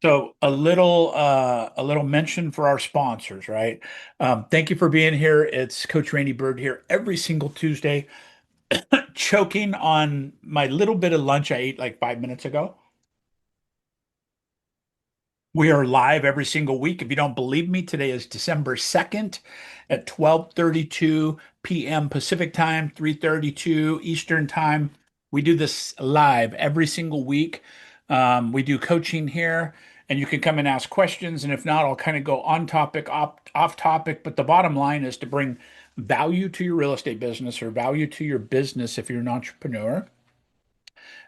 So a little mention for our sponsors, right? Thank you for being here. It's Coach Randy Byrd here every single Tuesday, choking on my little bit of lunch I ate like 5 minutes ago. We are live every single week. If you don't believe me, today is December 2nd at 12:32 p.m. Pacific time, 3:32 Eastern time. We do this live every single week. We do coaching here, and you can come and ask questions. And if not, I'll kind of go on topic, off topic. But the bottom line is to bring value to your real estate business or value to your business if you're an entrepreneur.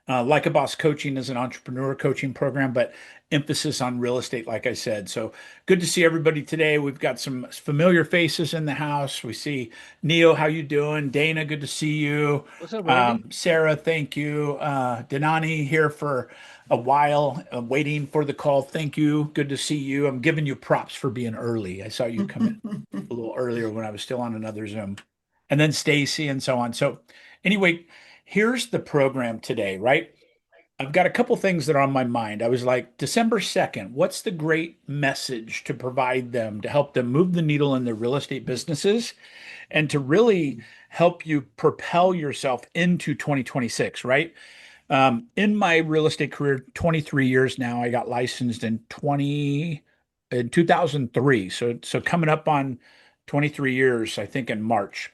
Like a Boss Coaching is an entrepreneur coaching program, but emphasis on real estate, like I said. So good to see everybody today. We've got some familiar faces in the house. We see Neo, how you doing? Dana, good to see you. What's up, Randy? Sarah, thank you. Denani here for a while, waiting for the call. Thank you. Good to see you. I'm giving you props for being early. I saw you come in a little earlier when I was still on another Zoom. And then Stacy and so on. So anyway, here's the program today, right? I've got a couple things that are on my mind. I was like, December 2nd, what's the great message to provide them to help them move the needle in their real estate businesses and to really help you propel yourself into 2026, right? In my real estate career, 23 years now, I got licensed in 2003. So coming up on 23 years, I think in March.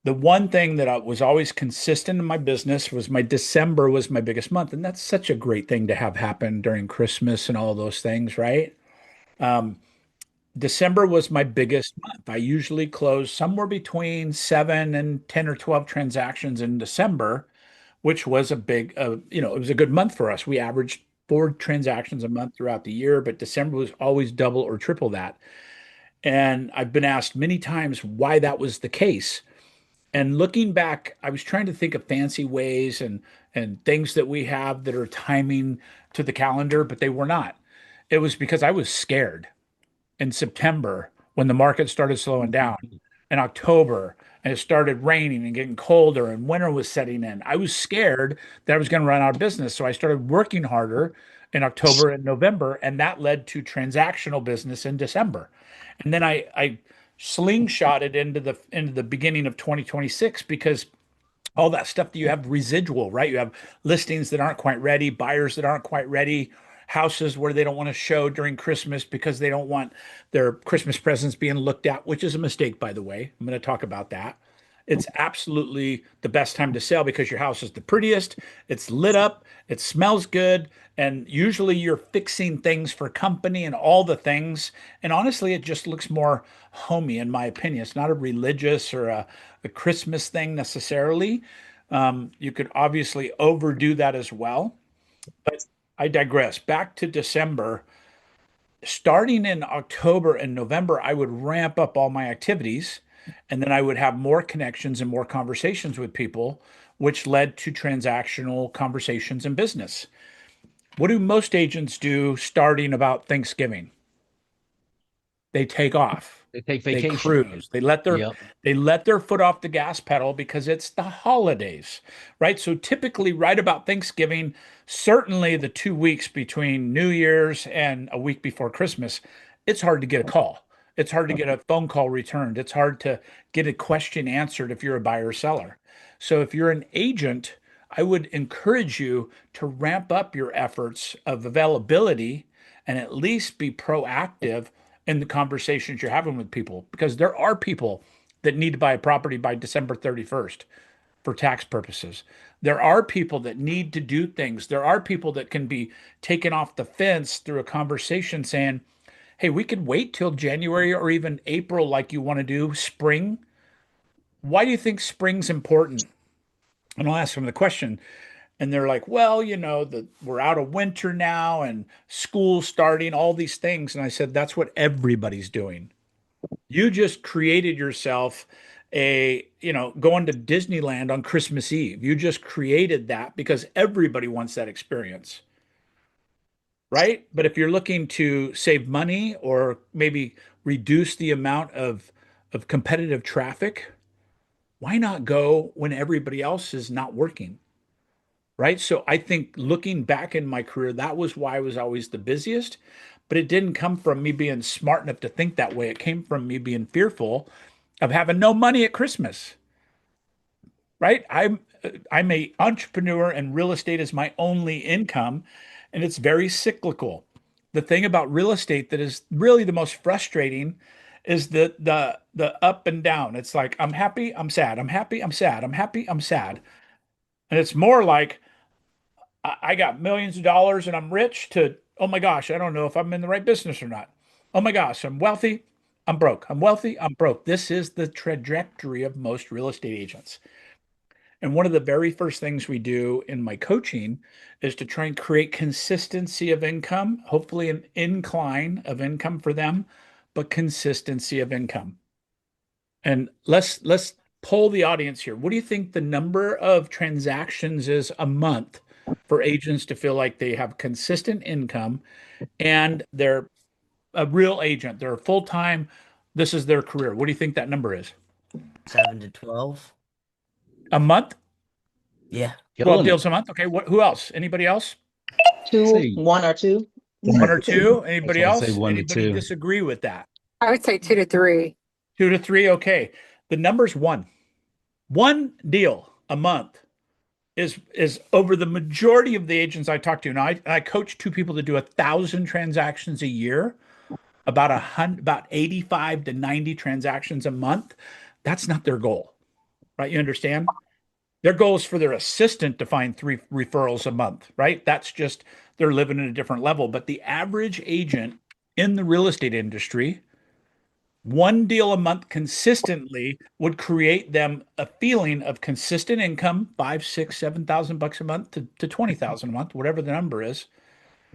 The one thing that was always consistent in my business was my December was my biggest month. And that's such a great thing to have happen during Christmas and all those things, right? Um, December was my biggest month. I usually close somewhere between 7 and 10 or 12 transactions in December, which was a big, it was a good month for us. We averaged 4 transactions a month throughout the year, but December was always double or triple that. And I've been asked many times why that was the case. And looking back, I was trying to think of fancy ways and things that we have that are timing to the calendar, but they were not. It was because I was scared in September when the market started slowing down, in October, and it started raining and getting colder and winter was setting in. I was scared that I was going to run out of business. So I started working harder in October and November, and that led to transactional business in December. And then I slingshotted into the beginning of 2026 because all that stuff that you have residual, right? You have listings that aren't quite ready, buyers that aren't quite ready, houses where they don't want to show during Christmas because they don't want their Christmas presents being looked at, which is a mistake, by the way. I'm going to talk about that. It's absolutely the best time to sell because your house is the prettiest, it's lit up, it smells good, and usually you're fixing things for company and all the things. And honestly, it just looks more homey, in my opinion. It's not a religious or a Christmas thing necessarily. You could obviously overdo that as well, but I digress. Back to December. Starting in October and November, I would ramp up all my activities and then I would have more connections and more conversations with people, which led to transactional conversations in business. What do most agents do starting about Thanksgiving? They take off. They take They vacation. cruise. They let their foot off the gas pedal because it's the holidays, right? So typically right about Thanksgiving, certainly the 2 weeks between New Year's and a week before Christmas, it's hard to get a call. It's hard to get a phone call returned. It's hard to get a question answered if you're a buyer or seller. So if you're an agent, I would encourage you to ramp up your efforts of availability and at least be proactive in the conversations you're having with people because there are people that need to buy a property by December 31st for tax purposes. There are people that need to do things. There are people that can be taken off the fence through a conversation saying, hey, we could wait till January or even April like you want to do spring. Why do you think spring's important? And I'll ask them the question. And they're like, well, we're out of winter now and school's starting, all these things. And I said, that's what everybody's doing. You just created yourself going to Disneyland on Christmas Eve. You just created that because everybody wants that experience, right? But if you're looking to save money or maybe reduce the amount of competitive traffic, why not go when everybody else is not working? right? So I think looking back in my career, that was why I was always the busiest, but it didn't come from me being smart enough to think that way. It came from me being fearful of having no money at Christmas, right? I'm a entrepreneur and real estate is my only income, and it's very cyclical. The thing about real estate that is really the most frustrating is the up and down. It's like I'm happy, I'm sad, I'm happy, I'm sad, I'm happy, I'm sad. And it's more like I got millions of dollars and I'm rich to, oh my gosh, I don't know if I'm in the right business or not. Oh my gosh, I'm wealthy, I'm broke. I'm wealthy, I'm broke. This is the trajectory of most real estate agents. And one of the very first things we do in my coaching is to try and create consistency of income, hopefully an incline of income for them, but consistency of income. And let's poll the audience here. What do you think the number of transactions is a month for agents to feel like they have consistent income and they're a real agent, they're full-time, this is their career? What do you think that number is? 7 to 12. A month? Yeah. 12 Killing it. deals a month? Okay, who else? Anybody else? Two, Say one or two. One or two? I was Anybody about to say else? one to Anybody two. disagree with that? I would say 2 to 3. 2 to 3? Okay. The number's one. One deal a month is over the majority of the agents I talk to. Now, I coach two people to do 1,000 transactions a year, about 85 to 90 transactions a month. That's not their goal, right? You understand? Their goal is for their assistant to find 3 referrals a month, right? That's just they're living at a different level. But the average agent in the real estate industry, one deal a month consistently would create them a feeling of consistent income, 5, 6, 7,000 bucks a month to 20,000 a month, whatever the number is,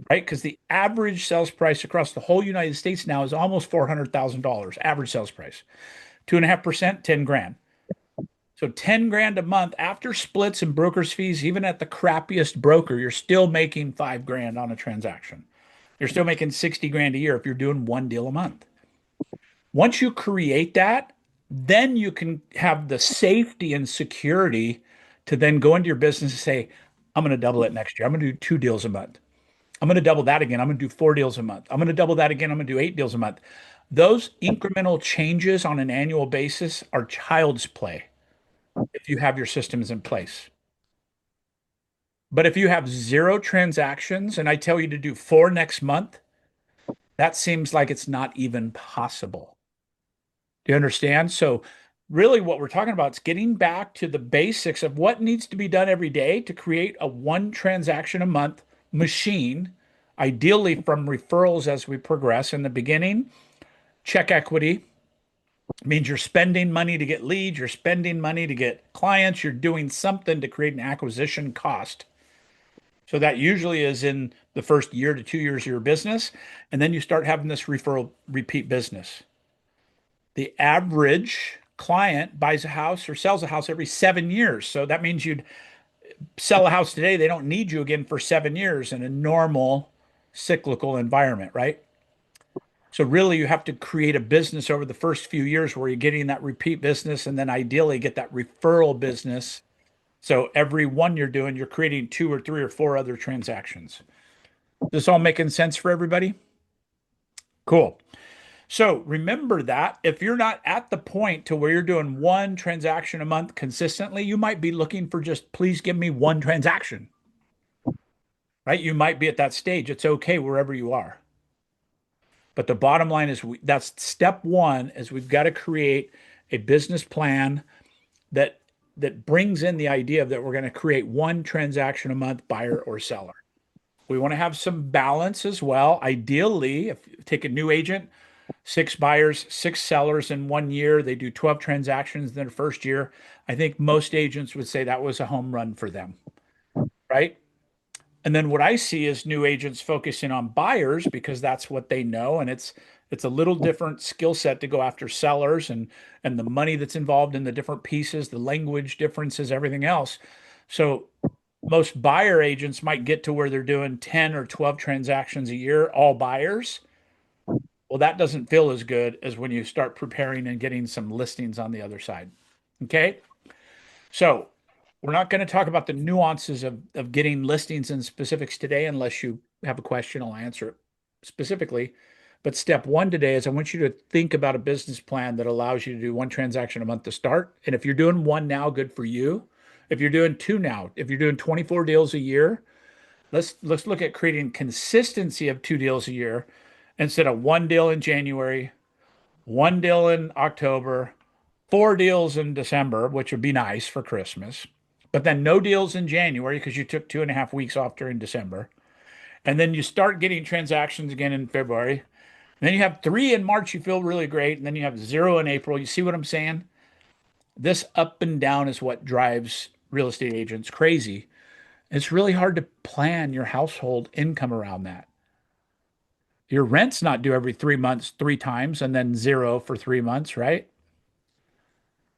right? Because the average sales price across the whole United States now is almost $400,000, average sales price. 2.5%, 10 grand. So 10 grand a month after splits and broker's fees, even at the crappiest broker, you're still making 5 grand on a transaction. You're still making 60 grand a year if you're doing one deal a month. Once you create that, then you can have the safety and security to then go into your business and say, I'm going to double it next year. I'm going to do 2 deals a month. I'm going to double that again. I'm going to do 4 deals a month. I'm going to double that again. I'm going to do 8 deals a month. Those incremental changes on an annual basis are child's play if you have your systems in place. But if you have 0 transactions and I tell you to do 4 next month, that seems like it's not even possible. Do you understand? So, really, what we're talking about is getting back to the basics of what needs to be done every day to create a 1 transaction a month machine, ideally from referrals as we progress. In the beginning, check equity means you're spending money to get leads, you're spending money to get clients, you're doing something to create an acquisition cost. So that usually is in the first year to 2 years of your business. And then you start having this referral repeat business. The average client buys a house or sells a house every 7 years. So that means you'd sell a house today, they don't need you again for 7 years in a normal cyclical environment, right? So really you have to create a business over the first few years where you're getting that repeat business and then ideally get that referral business. So every one you're doing, you're creating 2 or 3 or 4 other transactions. This all making sense for everybody? Cool. So remember that if you're not at the point to where you're doing 1 transaction a month consistently, you might be looking for just please give me 1 transaction, right? You might be at that stage. It's okay wherever you are. But the bottom line is that's step one is we've got to create a business plan that brings in the idea that we're going to create 1 transaction a month, buyer or seller. We want to have some balance as well. Ideally, if you take a new agent, 6 buyers, 6 sellers in 1 year. They do 12 transactions in their first year. I think most agents would say that was a home run for them, right? And then what I see is new agents focusing on buyers because that's what they know, and it's a little different skill set to go after sellers and the money that's involved in the different pieces, the language differences, everything else. So most buyer agents might get to where they're doing 10 or 12 transactions a year, all buyers. Well, that doesn't feel as good as when you start preparing and getting some listings on the other side. Okay. So We're not going to talk about the nuances of getting listings and specifics today unless you have a question. I'll answer it specifically. But step one today is I want you to think about a business plan that allows you to do one transaction a month to start. And if you're doing one now, good for you. If you're doing two now, if you're doing 24 deals a year, let's look at creating consistency of 2 deals a year instead of one deal in January, one deal in October, 4 deals in December, which would be nice for Christmas, but then no deals in January because you took 2.5 weeks off during December. And then you start getting transactions again in February. And then you have 3 in March, you feel really great. And then you have 0 in April. You see what I'm saying? This up and down is what drives real estate agents crazy. It's really hard to plan your household income around that. Your rent's not due every 3 months, 3 times, and then 0 for 3 months, right?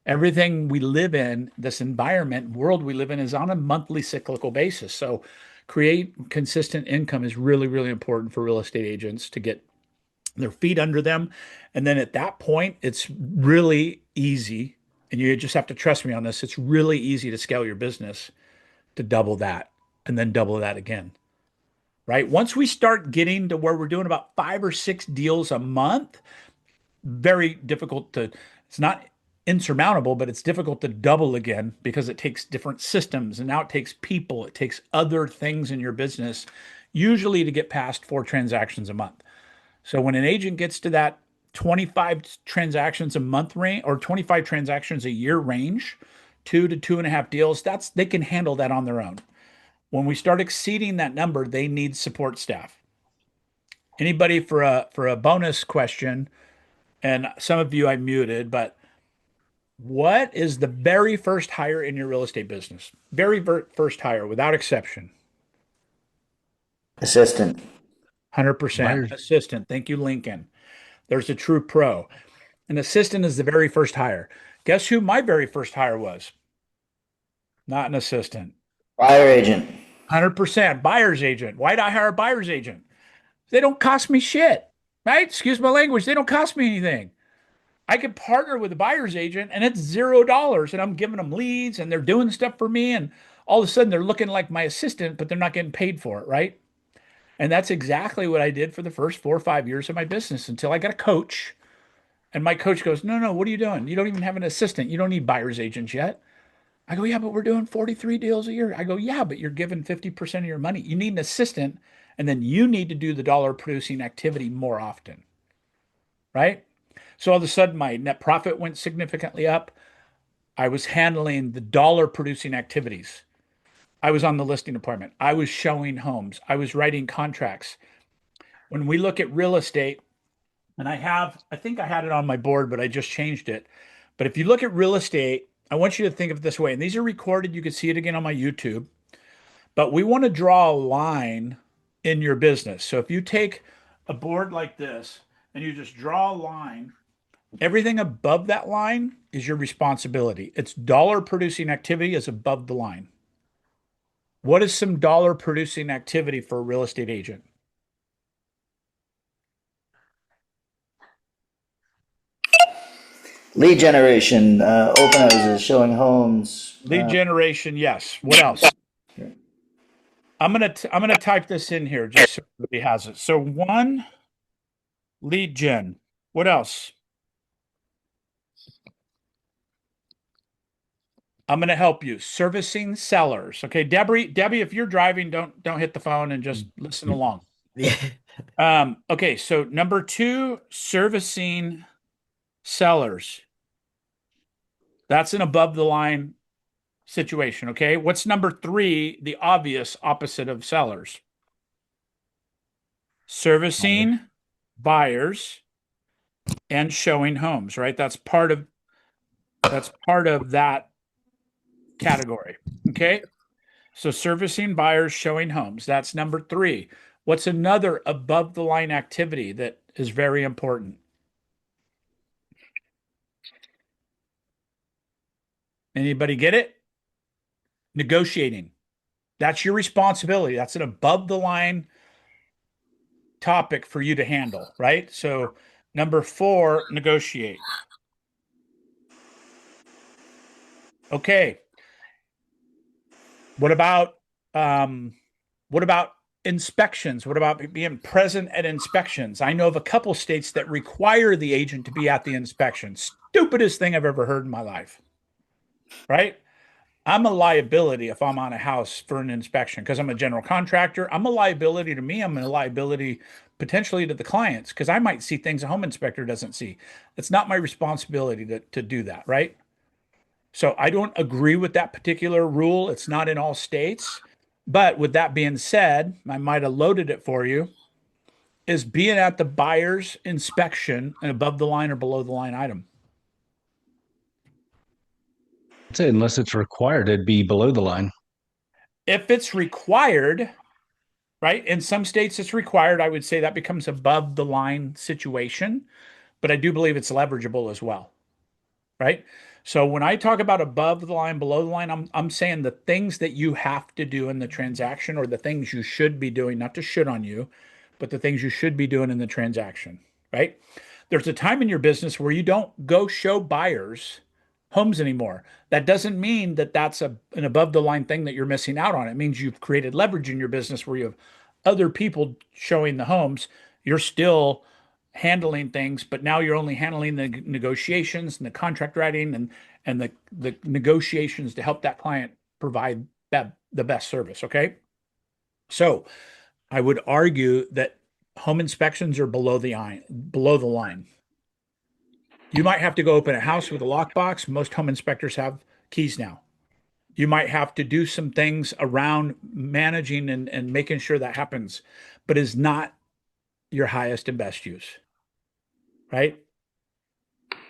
Everything we live in, this environment, world we live in, is on a monthly cyclical basis. So create consistent income is really, really important for real estate agents to get their feet under them. And then at that point, it's really easy. And you just have to trust me on this. It's really easy to scale your business to double that and then double that again, right? Once we start getting to where we're doing about 5 or 6 deals a month, very difficult to, it's not insurmountable, but it's difficult to double again because it takes different systems and now it takes people, it takes other things in your business, usually to get past 4 transactions a month. So when an agent gets to that 25 transactions a month range or 25 transactions a year range, 2 to 2.5 deals, they can handle that on their own. When we start exceeding that number, they need support staff. Anybody for a bonus question? And some of you I muted, but what is the very first hire in your real estate business? Very first hire, without exception. Assistant. 100% Buyers. assistant. Thank you, Lincoln. There's a true pro. An assistant is the very first hire. Guess who my very first hire was? Not an assistant. Buyer agent. 100% buyer's agent. Why'd I hire a buyer's agent? They don't cost me shit, right? Excuse my language. They don't cost me anything. I could partner with a buyer's agent and it's $0 and I'm giving them leads and they're doing stuff for me. And all of a sudden they're looking like my assistant, but they're not getting paid for it, right? And that's exactly what I did for the first 4 or 5 years of my business until I got a coach. And my coach goes, no, no, what are you doing? You don't even have an assistant. You don't need buyer's agents yet. I go, yeah, but we're doing 43 deals a year. I go, yeah, but you're giving 50% of your money. You need an assistant. And then you need to do the dollar producing activity more often, right? So all of a sudden, my net profit went significantly up. I was handling the dollar producing activities. I was on the listing department. I was showing homes. I was writing contracts. When we look at real estate, and I think I had it on my board, but I just changed it. But if you look at real estate, I want you to think of it this way. And these are recorded. You can see it again on my YouTube. But we want to draw a line in your business. So if you take a board like this and you just draw a line, everything above that line is your responsibility. It's dollar producing activity is above the line. What is some dollar producing activity for a real estate agent? Lead generation. Open houses. Showing homes. Lead generation, yes. What else? I'm gonna type this in here just so everybody has it. So one, lead gen. What else? I'm gonna help you. Servicing sellers. Okay, Debbie, if you're driving, don't hit the phone and just listen along. Yeah. Okay, so number 2, servicing sellers. That's an above the line situation. Okay, what's number 3? The obvious opposite of sellers. Servicing buyers and showing homes, right? That's part of that category. Okay. So servicing buyers, showing homes. That's number 3. What's another above the line activity that is very important? Anybody get it? Negotiating. That's your responsibility. That's an above the line topic for you to handle, right? So number 4, negotiate. Okay. What about um, what about inspections? What about being present at inspections? I know of a couple states that require the agent to be at the inspection. Stupidest thing I've ever heard in my life, right? I'm a liability if I'm on a house for an inspection because I'm a general contractor. I'm a liability to me. I'm a liability potentially to the clients because I might see things a home inspector doesn't see. It's not my responsibility to do that, right? So I don't agree with that particular rule. It's not in all states. But with that being said, I might have loaded it for you. Is being at the buyer's inspection an above the line or below the line item? I'd say unless it's required, it'd be below the line. If it's required, right? In some states it's required. I would say that becomes above the line situation, but I do believe it's leverageable as well, right? So when I talk about above the line, below the line, I'm saying the things that you have to do in the transaction or the things you should be doing, not to shit on you, but the things you should be doing in the transaction, right? There's a time in your business where you don't go show buyers homes anymore. That doesn't mean that that's an above the line thing that you're missing out on. It means you've created leverage in your business where you have other people showing the homes. You're still handling things, but now you're only handling the negotiations and the contract writing and the negotiations to help that client provide the best service. Okay. So I would argue that home inspections are below the line. You might have to go open a house with a lockbox. Most home inspectors have keys now. You might have to do some things around managing and making sure that happens, but is not your highest and best use, right?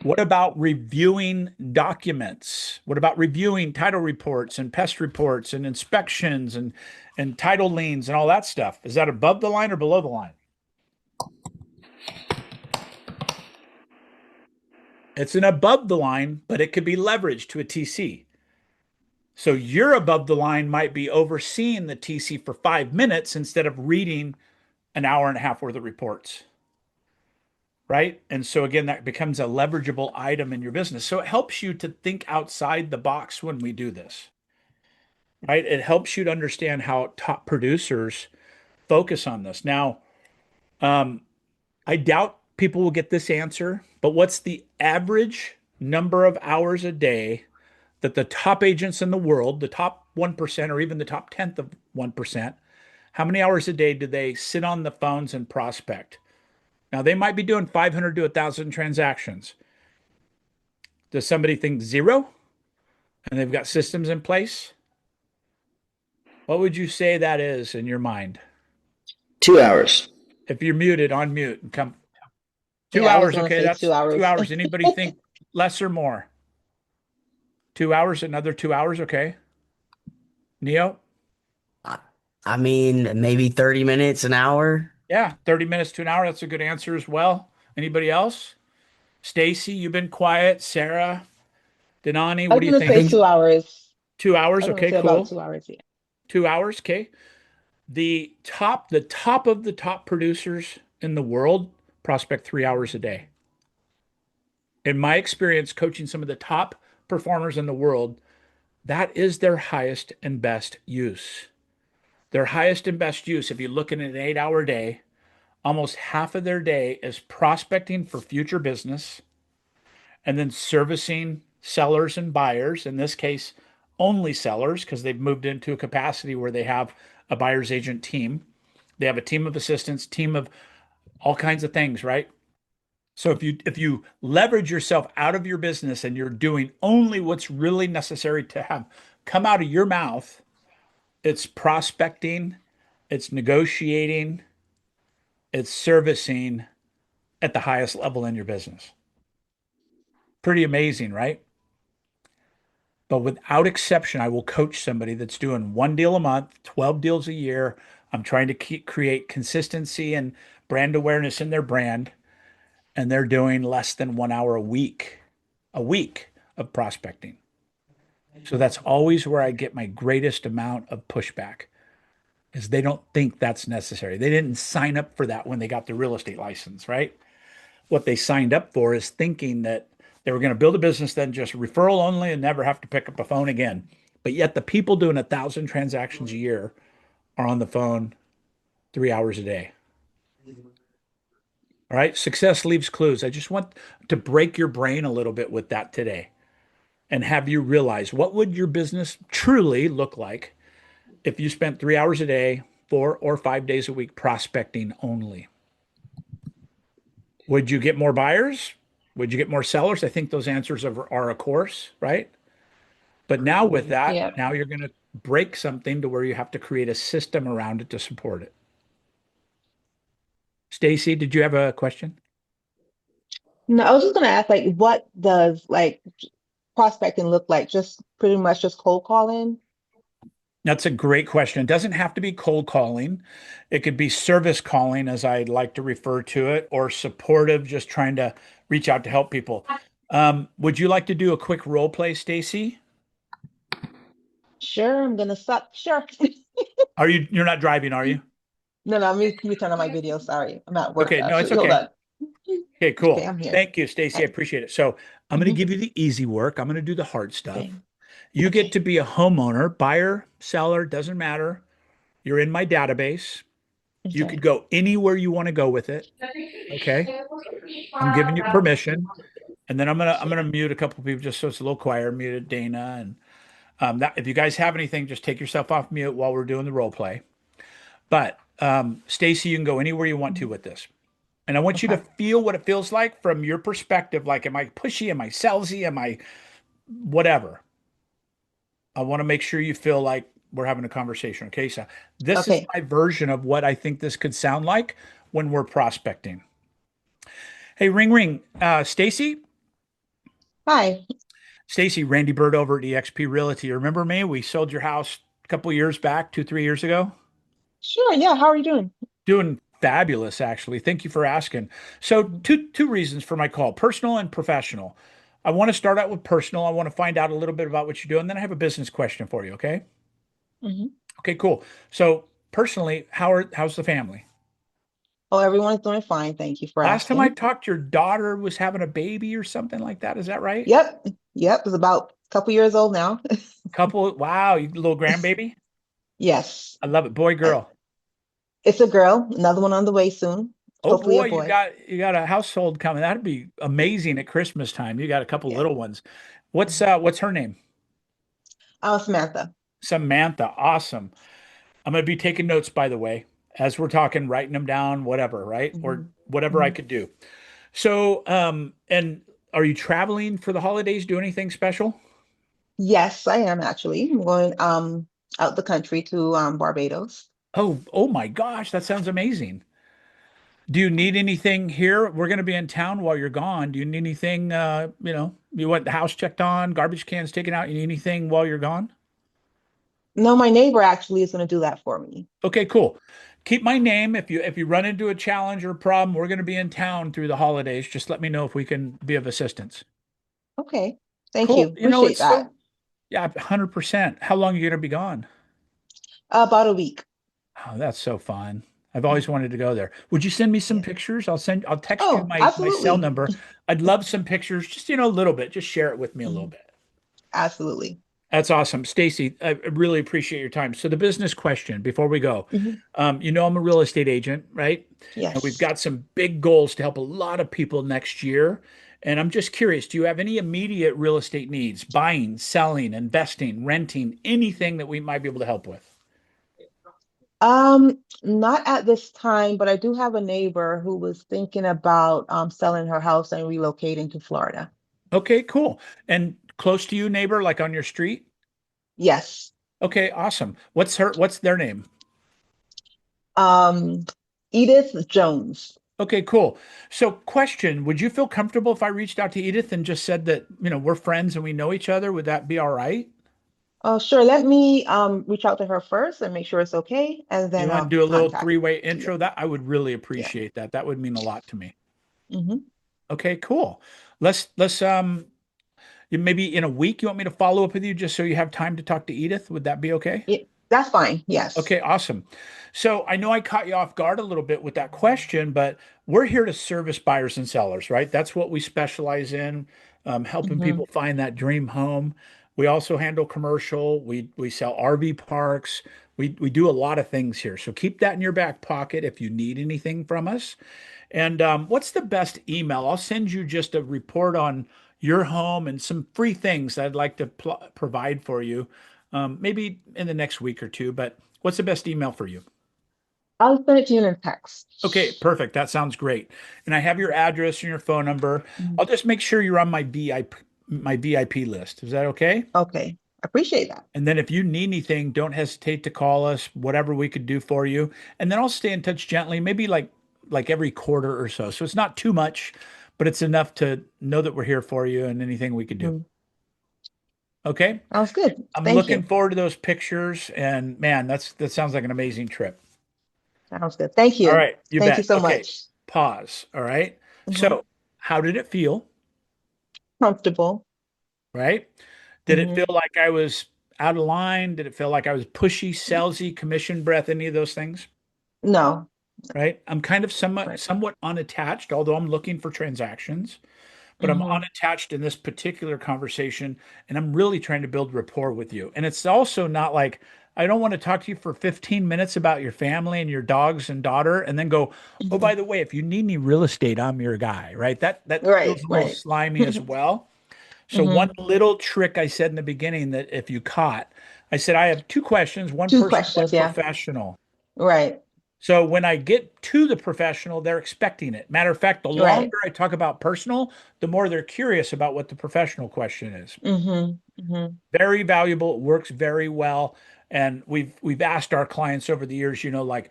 What about reviewing documents? What about reviewing title reports and pest reports and inspections and title liens and all that stuff? Is that above the line or below the line? It's an above the line, but it could be leveraged to a TC. So your above the line might be overseeing the TC for 5 minutes instead of reading an hour and a half worth of reports. Right. And so again, that becomes a leverageable item in your business. So it helps you to think outside the box when we do this. Right. It helps you to understand how top producers focus on this. Now, I doubt people will get this answer, but what's the average number of hours a day that the top agents in the world, the top 1% or even the top tenth of 1%, how many hours a day do they sit on the phones and prospect? Now, they might be doing 500 to 1,000 transactions. Does somebody think zero and they've got systems in place? What would you say that is in your mind? 2 hours. If you're muted, on mute and come. Two Yeah, I was hours, gonna okay, say that's 2 hours. 2 hours. Anybody think less or more? 2 hours, another 2 hours, okay. Neo? I mean, maybe 30 minutes, an hour. Yeah, 30 minutes to an hour. That's a good answer as well. Anybody else? Stacy, you've been quiet. Sarah, Denani, I what was do you gonna think? say 2 hours. 2 hours, I was gonna okay, say about cool. 2 hours. Yeah. 2 hours, okay. The top of the top producers in the world prospect 3 hours a day. In my experience coaching some of the top performers in the world, that is their highest and best use. Their highest and best use, if you look at an 8 hour day, almost half of their day is prospecting for future business and then servicing sellers and buyers, in this case, only sellers, because they've moved into a capacity where they have a buyer's agent team. They have a team of assistants, team of all kinds of things, right? So if you leverage yourself out of your business and you're doing only what's really necessary to have come out of your mouth, it's prospecting, it's negotiating, it's servicing at the highest level in your business. Pretty amazing, right? But without exception, I will coach somebody that's doing one deal a month, 12 deals a year. I'm trying to create consistency and brand awareness in their brand, and they're doing less than 1 hour a week of prospecting. So that's always where I get my greatest amount of pushback is they don't think that's necessary. They didn't sign up for that when they got the real estate license, right? What they signed up for is thinking that they were going to build a business, then just referral only and never have to pick up a phone again. But yet the people doing 1,000 transactions a year are on the phone 3 hours a day. All right. Success leaves clues. I just want to break your brain a little bit with that today and have you realize what would your business truly look like if you spent 3 hours a day, 4 or 5 days a week prospecting only. Would you get more buyers? Would you get more sellers? I think those answers are of course, right? But now with that, Yeah. now you're going to break something to where you have to create a system around it to support it. Stacy, did you have a question? No, I was just gonna ask, like, what does like prospecting look like? Just pretty much just cold calling? That's a great question. It doesn't have to be cold calling. It could be service calling, as I like to refer to it, or supportive, just trying to reach out to help people. Would you like to do a quick role play, Stacy? Sure, I'm gonna stop. Sure. You're not driving, are you? No, no, let me turn on my video. Sorry, I'm at work Okay, no, it's actually. Hold okay. on. Okay, Okay, cool. I'm here. Thank you, Stacy. I Right. appreciate it. So I'm going to Hmm. give you the easy work. I'm going to do the hard stuff. Okay. You get Okay. to be a homeowner, buyer, seller, doesn't matter. You're in my database. You Okay. could go anywhere you want to go with it. Okay. I'm giving you permission. And then I'm gonna mute a couple people just so it's a little quieter. Muted Dana and that if you guys have anything, just take yourself off mute while we're doing the role play. But Stacy, you can go anywhere you want to Mhm. with this. And I want you to Okay. feel what it feels like from your perspective. Like, am I pushy? Am I salesy? Am I whatever? I want to make sure you feel like we're having a conversation. Okay. So this is Okay. my version of what I think this could sound like when we're prospecting. Hey, ring, ring. Stacy? Hi. Stacy, Randy Byrd over at eXp Realty. Remember me? We sold your house a couple years back, 2, 3 years ago. Sure. Yeah. How are you doing? Doing fabulous, actually. Thank you for asking. So, two reasons for my call: personal and professional. I want to start out with personal. I want to find out a little bit about what you do, and then I have a business question for you. Okay. Hmm. Okay. Cool. So, personally, how's the family? Oh, everyone's doing fine. Thank you for Last time I asking. talked, your daughter was having a baby or something like that. Is that right? Yep. Yep. It's about a couple years old now. Couple. Wow, you little grandbaby. Yes. I love it. Boy, Uh, girl. It's a girl. Another one on the way soon. Oh Hopefully a boy, you boy. got you got a household coming. That'd be amazing at Christmas time. You got a couple Yeah. little ones. What's her name? Samantha. Samantha. Awesome. I'm gonna be taking notes, by the way, as we're talking, writing them down, whatever, right? Or Hmm. whatever I Hmm. could do. So, and are you traveling for the holidays? Do anything special? Yes, I am actually. I'm going out the country to Barbados. Oh my gosh, that sounds amazing. Do you need anything here? We're gonna be in town while you're gone. Do you need anything? You want the house checked on, garbage cans taken out? You need anything while you're gone? No, my neighbor actually is going to do that for me. Okay, cool. Keep my name if you run into a challenge or a problem. We're going to be in town through the holidays. Just let me know if we can be of assistance. Okay. Thank Cool. you. Appreciate It's that. so yeah, 100%. How long are you going to be gone? About a week. Oh, that's so fun. I've always wanted to go there. Would you send me some Yeah. pictures? I'll text you Oh, my cell absolutely. number. I'd love some pictures, just a little bit. Just share it with me a little Mhm. bit. Absolutely. That's awesome. Stacy, I really appreciate your time. So the business question before we go, Hmm. I'm a real estate agent, right? And we've Yes. got some big goals to help a lot of people next year. And I'm just curious, do you have any immediate real estate needs, buying, selling, investing, renting, anything that we might be able to help with? Not at this time, but I do have a neighbor who was thinking about selling her house and relocating to Florida. Okay, cool. And close to you, neighbor, like on your street? Yes. Okay, awesome. What's their name? Um, Edith Jones. Okay, cool. So, question, would you feel comfortable if I reached out to Edith and just said that, we're friends and we know each other? Would that be all right? Oh, sure. Let me reach out to her first and make sure it's okay, and You then want to I'll do a little contact three-way you. intro? That I would really Yeah. appreciate that. That would mean a lot to me. Hmm. Okay, cool. Let's maybe in a week you want me to follow up with you just so you have time to talk to Edith? Would that be okay? Yeah, that's fine. Yes. Okay, awesome. So I know I caught you off guard a little bit with that question, but we're here to service buyers and sellers, right? That's what we specialize in, helping Hmm. people find that dream home. We also handle commercial. We sell RV parks. We do a lot of things here. So keep that in your back pocket if you need anything from us. And what's the best email? I'll send you just a report on your home and some free things that I'd like to provide for you, maybe in the next week or two. But what's the best email for you? I'll send it to you in a Okay, text. perfect. That sounds great. And I have your address and your phone number. Mhm. I'll just make sure you're on my VIP list. Is that okay? Okay. Appreciate that. And then if you need anything, don't hesitate to call us, whatever we could do for you. And then I'll stay in touch gently, maybe like every quarter or so. So it's not too much, but it's enough to know that we're here for you and anything we could do. Mhm. Okay? Sounds good. I'm Thank looking you. forward to those pictures and man, that sounds like an amazing trip. Sounds good. Thank All you. right, you Thank you bet. so Okay. much. Pause. All right. Mhm. So, how did it feel? Comfortable. Right? Did it feel Hmm. like I was out of line? Did it feel like I was pushy, salesy, commission breath, any of those things? No. Right? I'm kind of Right. somewhat unattached, although I'm looking for transactions, but I'm Hmm. unattached in this particular conversation, and I'm really trying to build rapport with you. And it's also not like I don't want to talk to you for 15 minutes about your family and your dogs and daughter, and then go, oh, by Hmm. the way, if you need any real estate, I'm your guy, right? That feels Right. a little Right. slimy as well. So one Hmm. little trick I said in the beginning that if you caught, I said I have two questions, one Two personal, one questions. Yeah. professional. Right. So when I get to the professional, they're expecting it. Matter of fact, the Right. longer I talk about personal, the more they're curious about what the professional question is. Hmm. Hmm. Very valuable. It works very well. And we've asked our clients over the years, like,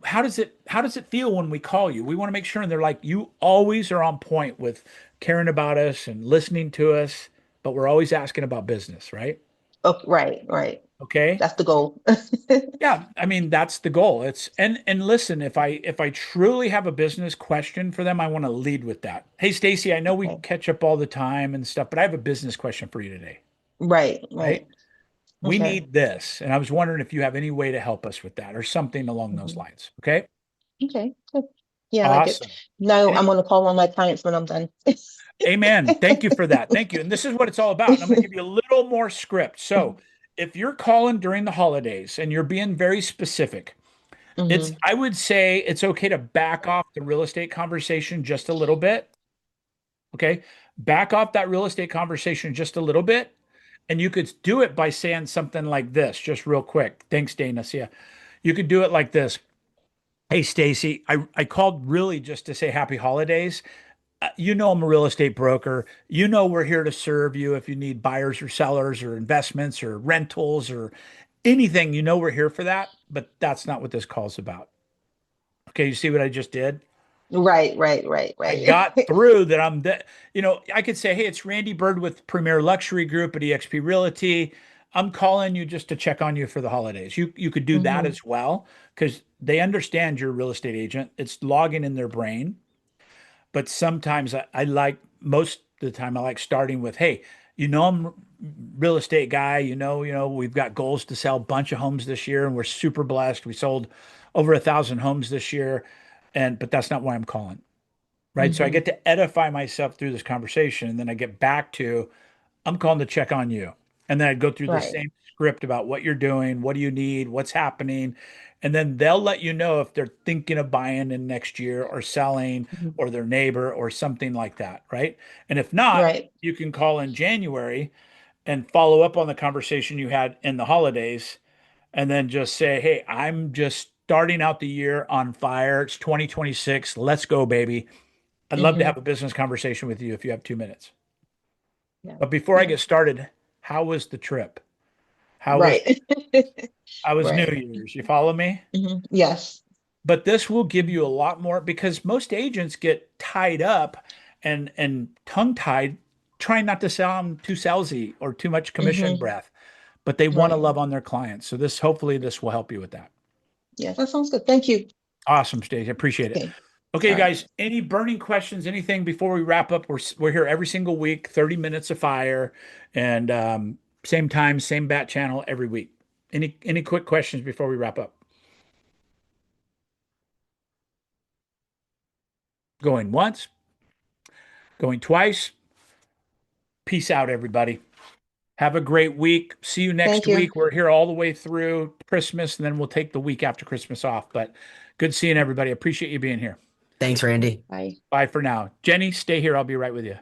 how does it feel when we call you? We want to make sure, and they're like, you always are on point with caring about us and listening to us, but we're always asking about business, right? Okay. Right. Right. Okay. That's the goal. Yeah, I mean that's the goal. It's and listen, if I truly have a business question for them, I want to lead with that. Hey Stacy, I know we Okay. catch up all the time and stuff, but I have a business question for you today, Right. right? Right. We Okay. need this, and I was wondering if you have any way to help us with that or something along those Hmm. lines. Okay? Okay. Good. Yeah, I like it. Awesome. No, I'm Any gonna call one of my clients when I'm done. Amen. Thank you for that. Thank you. And this is what it's all about. And I'm going to give you a little more script. So, if you're calling during the holidays and you're being very specific, Hmm. I would say it's okay to back off the real estate conversation just a little bit. Okay. Back off that real estate conversation just a little bit. And you could do it by saying something like this, just real quick. Thanks, Dana. See ya. You could do it like this. Hey, Stacy, I called really just to say happy holidays. I'm a real estate broker. We're here to serve you if you need buyers or sellers or investments or rentals or anything. We're here for that. But that's not what this call's about. Okay. You see what I just did? Right, right, right, I right. got through that. I could say, hey, it's Randy Byrd with Premier Luxury Group at eXp Realty. I'm calling you just to check on you for the holidays. You could do that Hmm. as well because they understand you're a real estate agent. It's logging in their brain. But sometimes I like most of the time I like starting with, hey, I'm a real estate guy. We've got goals to sell a bunch of homes this year, and we're super blessed. We sold over 1,000 homes this year, but that's not why I'm calling, right? So I Hmm. get to edify myself through this conversation, and then I get back to I'm calling to check on you. And then I'd go through the Right. same script about what you're doing, what do you need, what's happening. And then they'll let you know if they're thinking of buying in next year or selling Mhm. or their neighbor or something like that, right? And if not, Right. you can call in January and follow up on the conversation you had in the holidays and then just say, hey, I'm just starting out the year on fire. It's 2026. Let's go, baby. I'd love to Hmm. have a business conversation with you if you have 2 minutes. Yeah. But before I Yeah. get started, how was the trip? How was Right. how was New Right. Year's? You follow me? Yes. But this will give you a lot more because most agents get tied up and tongue-tied trying not to sound too salesy or too much commission Hmm. breath, but they want to Right. love on their clients. So hopefully this will help you with that. Yes, that sounds good. Thank you. Awesome, Stacey. I appreciate it. Okay. Okay, All right. guys, any burning questions, anything before we wrap up? We're here every single week, 30 minutes of fire, and same time, same bat channel every week. Any quick questions before we wrap up? Going once, going twice. Peace out, everybody. Have a great week. See you next Thank you. week. We're here all the way through Christmas, and then we'll take the week after Christmas off. But good seeing everybody. Appreciate you being here. Thanks, Randy. Bye. Bye for now. Jenny, stay here. I'll be right with you.